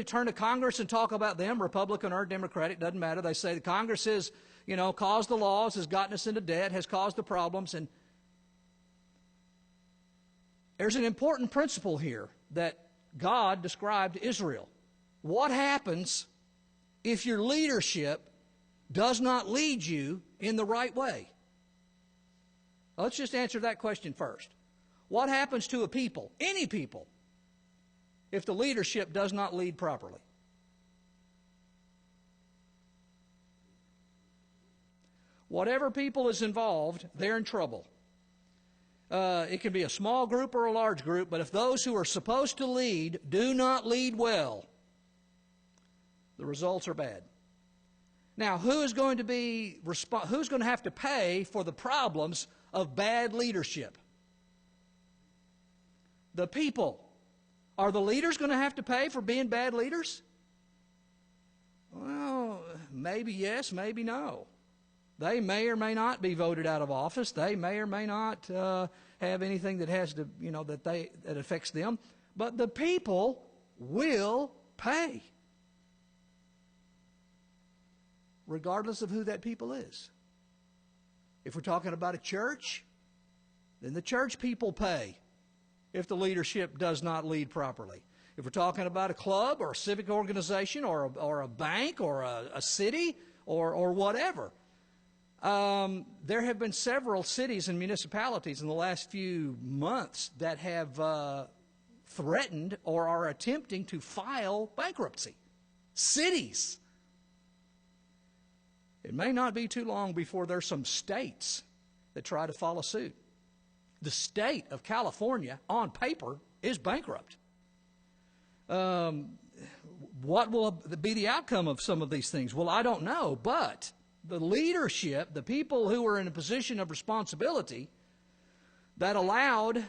turn to Congress and talk about them, Republican or Democratic, doesn't matter. They say the Congress has, caused the laws, has gotten us into debt, has caused the problems. And there's an important principle here that God described to Israel. What happens if your leadership does not lead you in the right way? Let's just answer that question first. What happens to a people, any people, if the leadership does not lead properly? Whatever people is involved, they're in trouble. It can be a small group or a large group, but if those who are supposed to lead do not lead well, the results are bad. Now, who's going to have to pay for the problems of bad leadership? The people. Are the leaders going to have to pay for being bad leaders? Well, maybe yes, maybe no. They may or may not be voted out of office. They may or may not have anything that has to, that affects them. But the people will pay, regardless of who that people is. If we're talking about a church, then the church people pay if the leadership does not lead properly. If we're talking about a club or a civic organization or a bank or a city or whatever, there have been several cities and municipalities in the last few months that have threatened or are attempting to file bankruptcy. Cities. It may not be too long before there's some states that try to follow suit. The state of California, on paper, is bankrupt. What will be the outcome of some of these things? Well, I don't know, but the leadership, the people who are in a position of responsibility that allowed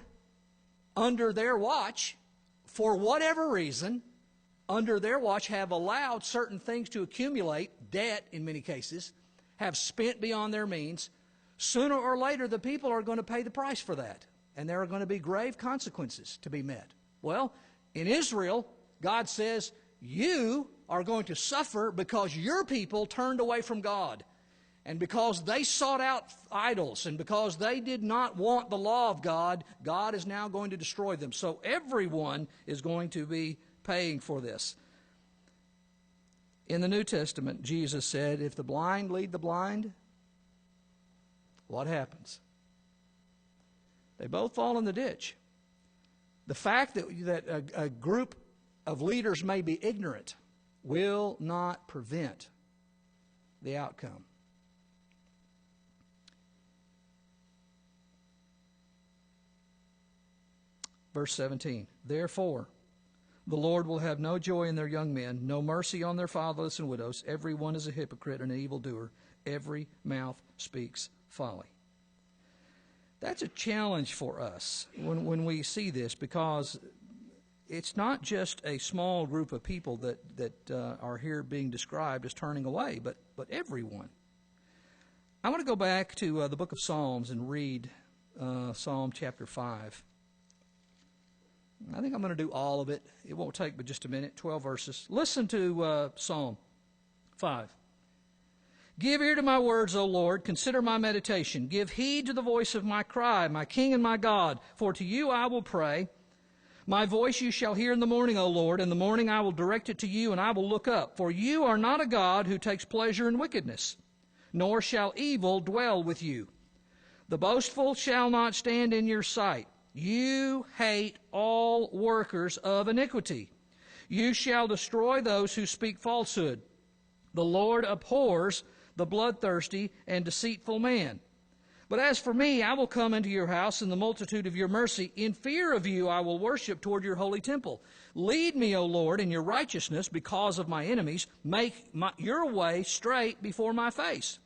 under their watch, for whatever reason, under their watch have allowed certain things to accumulate, debt in many cases, have spent beyond their means. Sooner or later, the people are going to pay the price for that, and there are going to be grave consequences to be met. Well, in Israel, God says, you are going to suffer because your people turned away from God, and because they sought out idols, and because they did not want the law of God, God is now going to destroy them. So everyone is going to be paying for this. In the New Testament, Jesus said, if the blind lead the blind, what happens? They both fall in the ditch. The fact that a group of leaders may be ignorant will not prevent the outcome. Verse 17, therefore, the Lord will have no joy in their young men, no mercy on their fatherless and widows. Every one is a hypocrite and an evildoer. Every mouth speaks folly. That's a challenge for us when we see this, because it's not just a small group of people that are here being described as turning away, but everyone. I want to go back to the book of Psalms and read Psalm chapter 5. I think I'm going to do all of it. It won't take but just a minute, 12 verses. Listen to Psalm 5. Give ear to my words, O Lord. Consider my meditation. Give heed to the voice of my cry, my King and my God. For to you I will pray. My voice you shall hear in the morning, O Lord. In the morning I will direct it to you, and I will look up. For you are not a God who takes pleasure in wickedness, nor shall evil dwell with you. The boastful shall not stand in your sight. You hate all workers of iniquity. You shall destroy those who speak falsehood. The Lord abhors the bloodthirsty and deceitful man. But as for me, I will come into your house in the multitude of your mercy. In fear of you I will worship toward your holy temple. Lead me, O Lord, in your righteousness because of my enemies. Make your way straight before my face.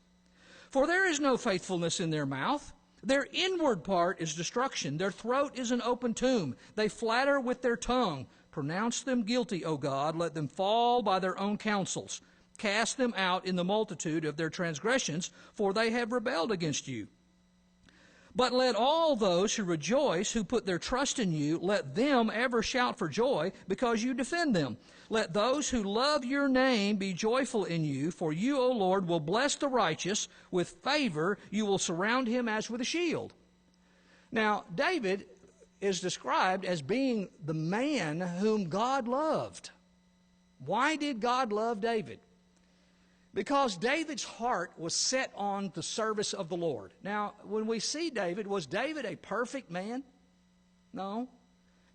For there is no faithfulness in their mouth. Their inward part is destruction. Their throat is an open tomb. They flatter with their tongue. Pronounce them guilty, O God. Let them fall by their own counsels. Cast them out in the multitude of their transgressions, for they have rebelled against you. But let all those who rejoice, who put their trust in you, let them ever shout for joy, because you defend them. Let those who love your name be joyful in you, for you, O Lord, will bless the righteous. With favor you will surround him as with a shield. Now, David is described as being the man whom God loved. Why did God love David? Because David's heart was set on the service of the Lord. Now, when we see David, was David a perfect man? No.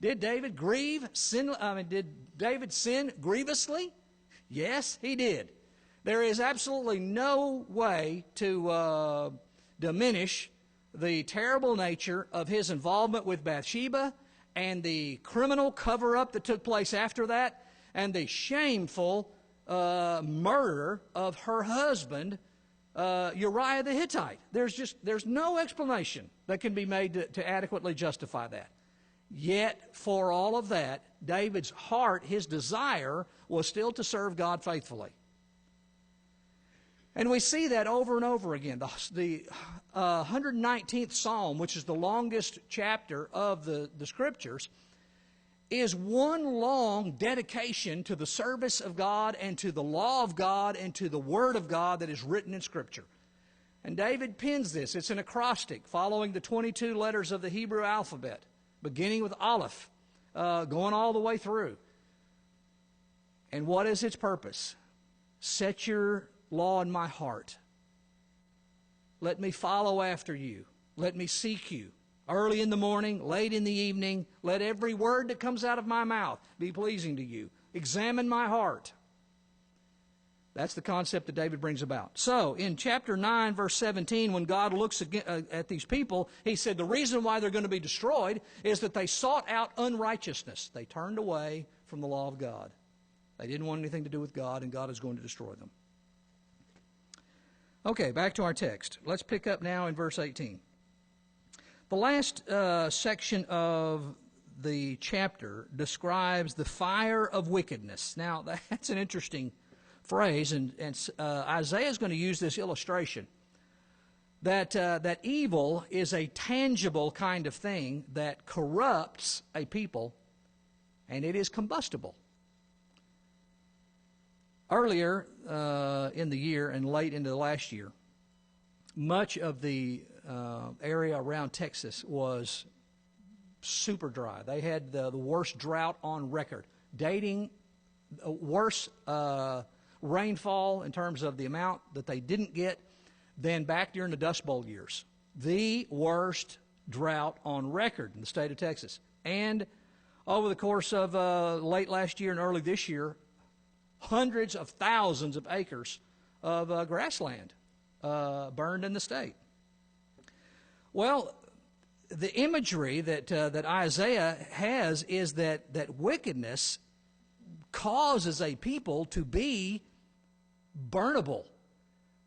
Did David did David sin grievously? Yes, he did. There is absolutely no way to diminish the terrible nature of his involvement with Bathsheba and the criminal cover-up that took place after that and the shameful murder of her husband, Uriah the Hittite. There's no explanation that can be made to adequately justify that. Yet, for all of that, David's heart, his desire, was still to serve God faithfully. And we see that over and over again. The 119th Psalm, which is the longest chapter of the Scriptures, is one long dedication to the service of God and to the law of God and to the Word of God that is written in Scripture. And David pins this. It's an acrostic following the 22 letters of the Hebrew alphabet, beginning with Aleph, going all the way through. And what is its purpose? Set your law in my heart. Let me follow after you. Let me seek you. Early in the morning, late in the evening, let every word that comes out of my mouth be pleasing to you. Examine my heart. That's the concept that David brings about. So, in chapter 9, verse 17, when God looks at these people, he said the reason why they're going to be destroyed is that they sought out unrighteousness. They turned away from the law of God. They didn't want anything to do with God, and God is going to destroy them. Okay, back to our text. Let's pick up now in verse 18. The last section of the chapter describes the fire of wickedness. Now, that's an interesting phrase, and Isaiah is going to use this illustration that evil is a tangible kind of thing that corrupts a people, and it is combustible. Earlier in the year and late into the last year, much of the area around Texas was super dry. They had the worst drought on record, dating worse rainfall in terms of the amount that they didn't get than back during the Dust Bowl years. The worst drought on record in the state of Texas. And over the course of late last year and early this year, hundreds of thousands of acres of grassland burned in the state. Well, the imagery that Isaiah has is that wickedness causes a people to be burnable,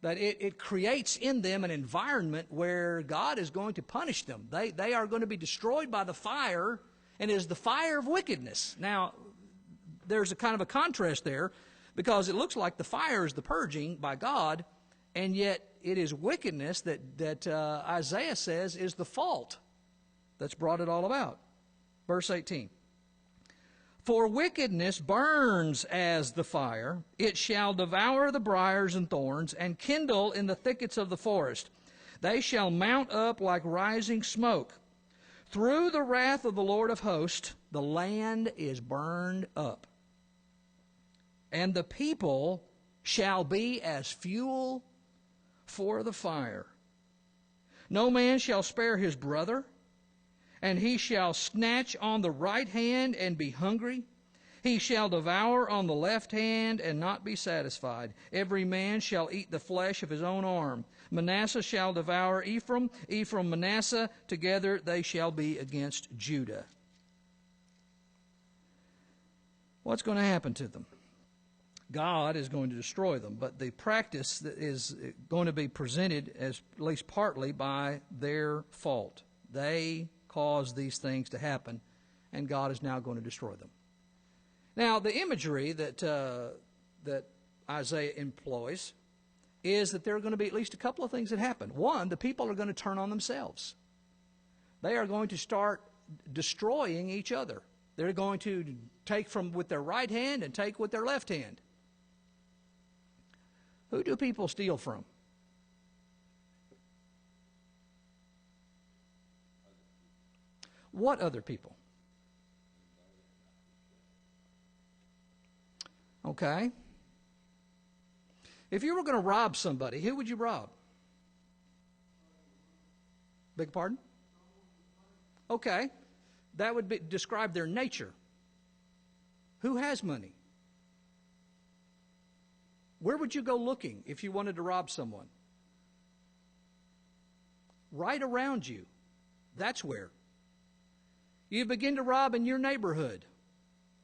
that it creates in them an environment where God is going to punish them. They are going to be destroyed by the fire, and it is the fire of wickedness. Now, there's a kind of a contrast there, because it looks like the fire is the purging by God, and yet it is wickedness that Isaiah says is the fault that's brought it all about. Verse 18. For wickedness burns as the fire. It shall devour the briars and thorns, and kindle in the thickets of the forest. They shall mount up like rising smoke. Through the wrath of the Lord of hosts, the land is burned up. And the people shall be as fuel for the fire. No man shall spare his brother, and he shall snatch on the right hand and be hungry. He shall devour on the left hand and not be satisfied. Every man shall eat the flesh of his own arm. Manasseh shall devour Ephraim, Ephraim Manasseh, together they shall be against Judah. What's going to happen to them? God is going to destroy them, but the practice that is going to be presented as at least partly by their fault. They caused these things to happen, and God is now going to destroy them. Now, the imagery that Isaiah employs is that there are going to be at least a couple of things that happen. One, the people are going to turn on themselves. they are going to start destroying each other. They're going to take from with their right hand and take with their left hand. Who do people steal from? What other people? Okay. If you were going to rob somebody, who would you rob? Beg pardon? Okay. That would describe their nature. Who has money? Where would you go looking if you wanted to rob someone? Right around you. That's where. You begin to rob in your neighborhood.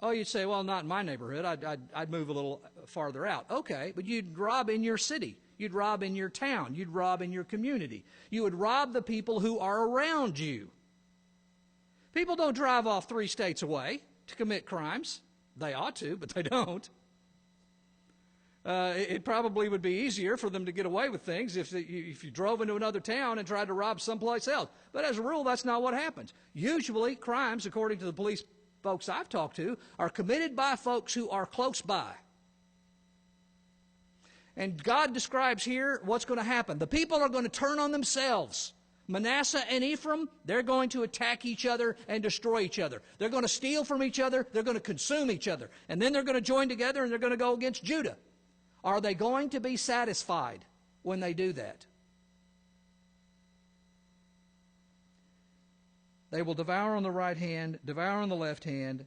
Oh, you'd say, well, not in my neighborhood. I'd move a little farther out. Okay, but you'd rob in your city. You'd rob in your town. You'd rob in your community. You would rob the people who are around you. People don't drive off 3 states away to commit crimes. They ought to, but they don't. It probably would be easier for them to get away with things if you drove into another town and tried to rob someplace else. But as a rule, that's not what happens. Usually, crimes, according to the police folks I've talked to, are committed by folks who are close by. And God describes here what's going to happen. The people are going to turn on themselves. Manasseh and Ephraim, they're going to attack each other and destroy each other. They're going to steal from each other. They're going to consume each other. And then they're going to join together and they're going to go against Judah. Are they going to be satisfied when they do that? They will devour on the right hand, devour on the left hand,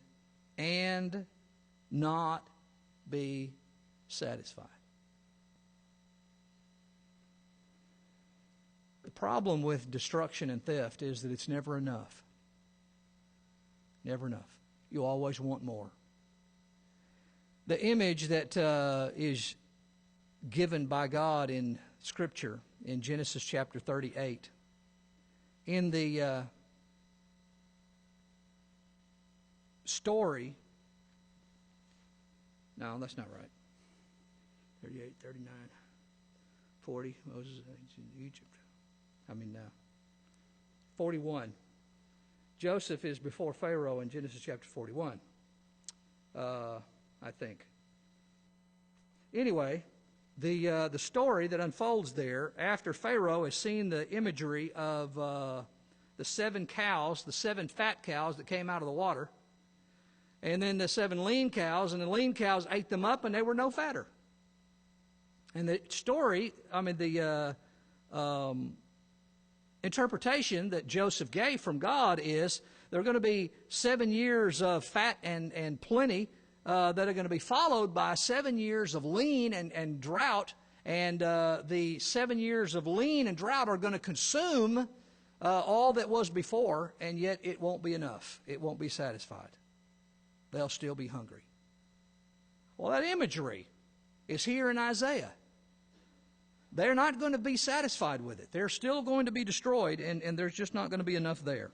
and not be satisfied. The problem with destruction and theft is that it's never enough. Never enough. You always want more. The image that is given by God in Scripture in Genesis chapter 38, in the story, no, that's not right. 38, 39, 40, Moses in Egypt. 41. Joseph is before Pharaoh in Genesis chapter 41, I think. Anyway, the story that unfolds there after Pharaoh has seen the imagery of the 7 cows, the 7 fat cows that came out of the water, and then the 7 lean cows, and the lean cows ate them up and they were no fatter. And the story, the interpretation that Joseph gave from God is there are going to be 7 years of fat and plenty that are going to be followed by 7 years of lean and drought, and the 7 years of lean and drought are going to consume all that was before, and yet it won't be enough. It won't be satisfied. They'll still be hungry. Well, that imagery is here in Isaiah. They're not going to be satisfied with it. They're still going to be destroyed, and there's just not going to be enough there.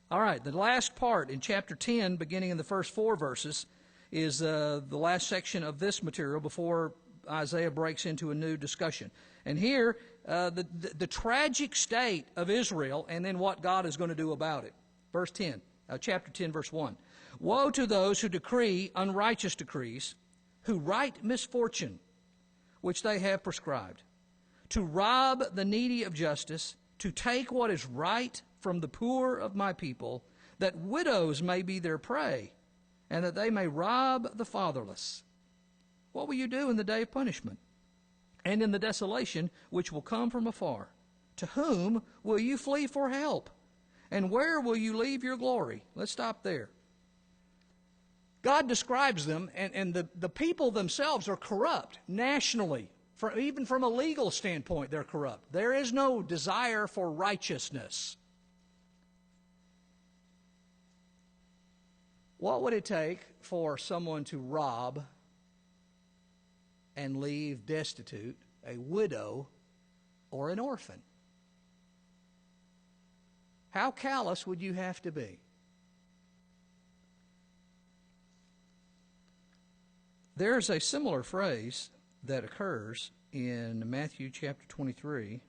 All right, the last part in chapter 10, beginning in the first 4 verses, is the last section of this material before Isaiah breaks into a new discussion. And here, the tragic state of Israel and then what God is going to do about it. Verse 10, chapter 10, verse 1. Woe to those who decree unrighteous decrees, who write misfortune, which they have prescribed, to rob the needy of justice, to take what is right from the poor of my people, that widows may be their prey, and that they may rob the fatherless. What will you do in the day of punishment, and in the desolation which will come from afar? To whom will you flee for help? And where will you leave your glory? Let's stop there. God describes them, and the people themselves are corrupt nationally. Even from a legal standpoint, they're corrupt. There is no desire for righteousness. What would it take for someone to rob and leave destitute a widow or an orphan? How callous would you have to be? There's a similar phrase that occurs in Matthew chapter 23,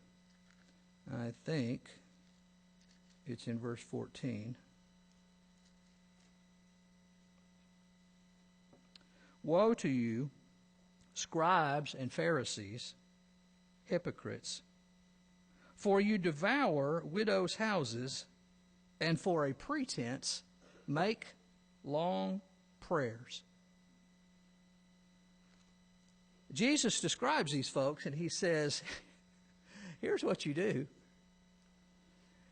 I think. It's in verse 14. Woe to you, scribes and Pharisees, hypocrites, for you devour widows' houses, and for a pretense make long prayers. Jesus describes these folks, and he says, here's what you do.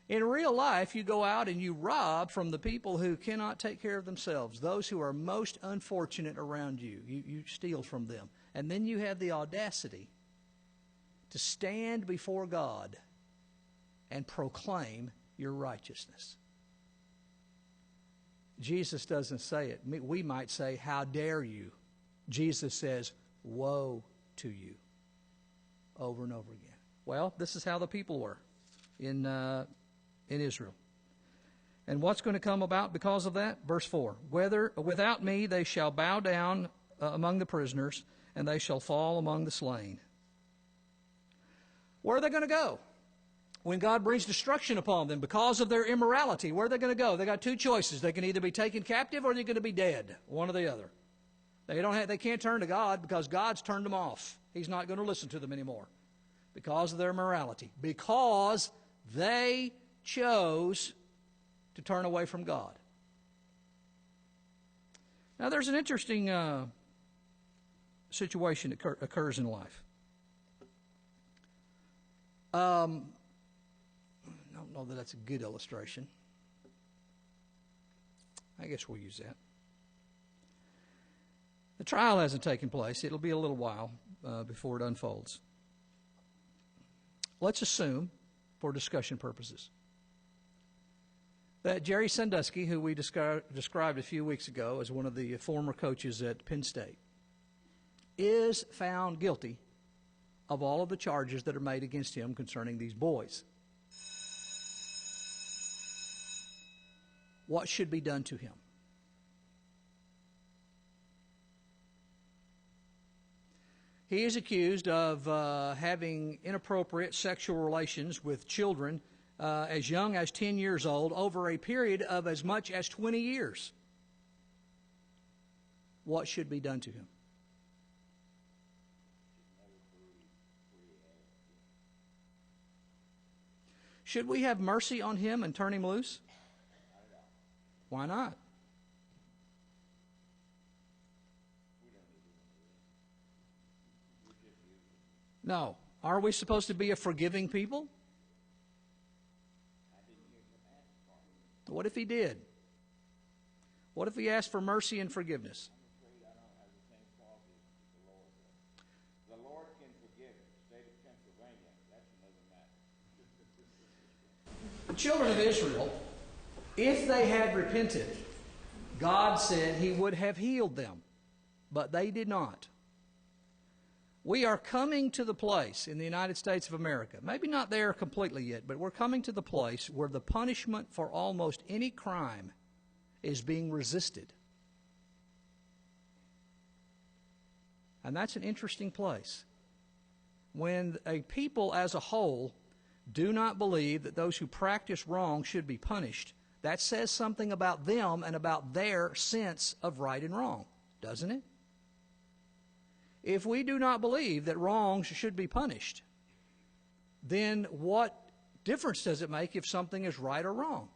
In real life, you go out and you rob from the people who cannot take care of themselves, those who are most unfortunate around you. You steal from them. And then you have the audacity to stand before God and proclaim your righteousness. Jesus doesn't say it. We might say, how dare you? Jesus says, woe to you, over and over again. Well, this is how the people were in Israel. And what's going to come about because of that? Verse 4, without me they shall bow down among the prisoners, and they shall fall among the slain. Where are they going to go when God brings destruction upon them because of their immorality? Where are they going to go? They got two choices. They can either be taken captive or they're going to be dead, one or the other. They can't turn to God because God's turned them off. He's not going to listen to them anymore because of their immorality, because they chose to turn away from God. Now, there's an interesting situation that occurs in life. I don't know that that's a good illustration. I guess we'll use that. The trial hasn't taken place. It'll be a little while before it unfolds. Let's assume, for discussion purposes, that Jerry Sandusky, who we described a few weeks ago as one of the former coaches at Penn State, is found guilty of all of the charges that are made against him concerning these boys. What should be done to him? He is accused of having inappropriate sexual relations with children as young as 10 years old over a period of as much as 20 years. What should be done to him? Should we have mercy on him and turn him loose? Why not? No. Are we supposed to be a forgiving people? What if he did? What if he asked for mercy and forgiveness? The Lord can forgive it. State of Pennsylvania, that's another matter. The children of Israel, if they had repented, God said He would have healed them, but they did not. We are coming to the place in the United States of America, maybe not there completely yet, but we're coming to the place where the punishment for almost any crime is being resisted. And that's an interesting place. When a people as a whole do not believe that those who practice wrong should be punished, that says something about them and about their sense of right and wrong, doesn't it? If we do not believe that wrongs should be punished, then what difference does it make if something is right or wrong?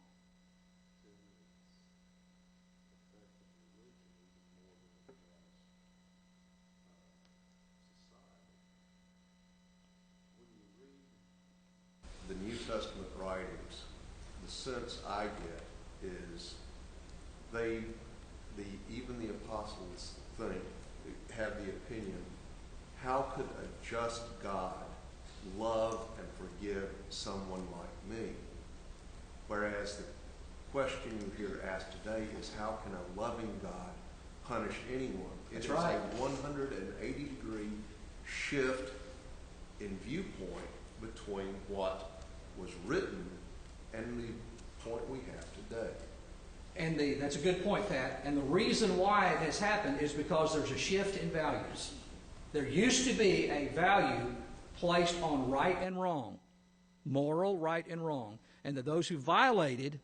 The New Testament writings, the sense I get is even the apostles have the opinion, how could a just God love and forgive someone like me? Whereas the question you hear asked today is, how can a loving God punish anyone? That's it right. is a 180-degree shift in viewpoint between what was written and the point we have today. And that's a good point, Pat. And the reason why it has happened is because there's a shift in values. There used to be a value placed on right and wrong, moral right and wrong. and that those who violated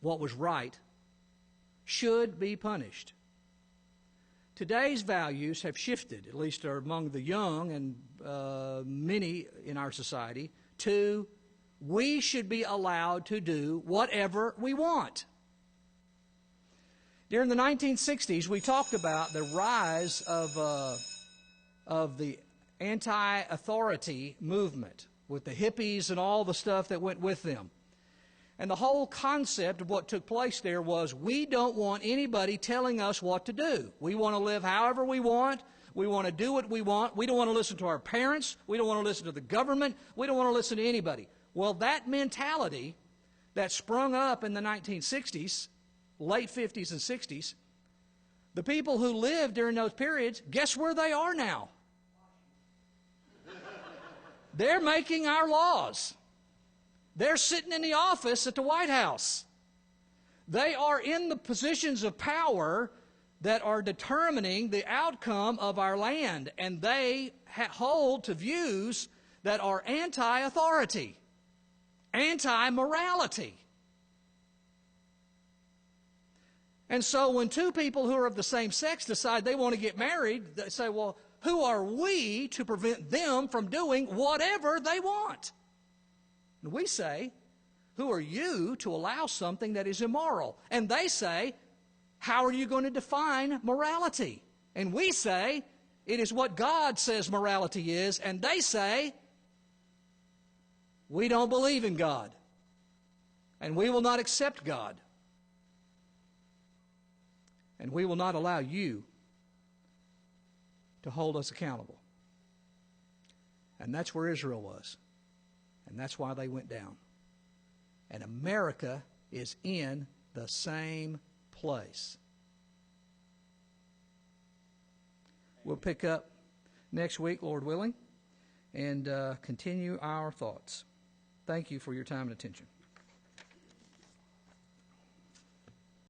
what was right should be punished. Today's values have shifted, at least among the young and many in our society, to we should be allowed to do whatever we want. During the 1960s, we talked about the rise of the anti-authority movement with the hippies and all the stuff that went with them. And the whole concept of what took place there was we don't want anybody telling us what to do. We want to live however we want. We want to do what we want. We don't want to listen to our parents. We don't want to listen to the government. We don't want to listen to anybody. Well, that mentality that sprung up in the 1960s, late 50s and 60s, the people who lived during those periods, guess where they are now? They're making our laws. They're sitting in the office at the White House. They are in the positions of power that are determining the outcome of our land, and they hold to views that are anti-authority, anti-morality. And so when two people who are of the same sex decide they want to get married, they say, well, who are we to prevent them from doing whatever they want? And we say, who are you to allow something that is immoral? And they say, how are you going to define morality? And we say, it is what God says morality is. And they say, we don't believe in God. And we will not accept God. And we will not allow you to hold us accountable. And that's where Israel was. And that's why they went down. And America is in the same place. We'll pick up next week, Lord willing, and continue our thoughts. Thank you for your time and attention.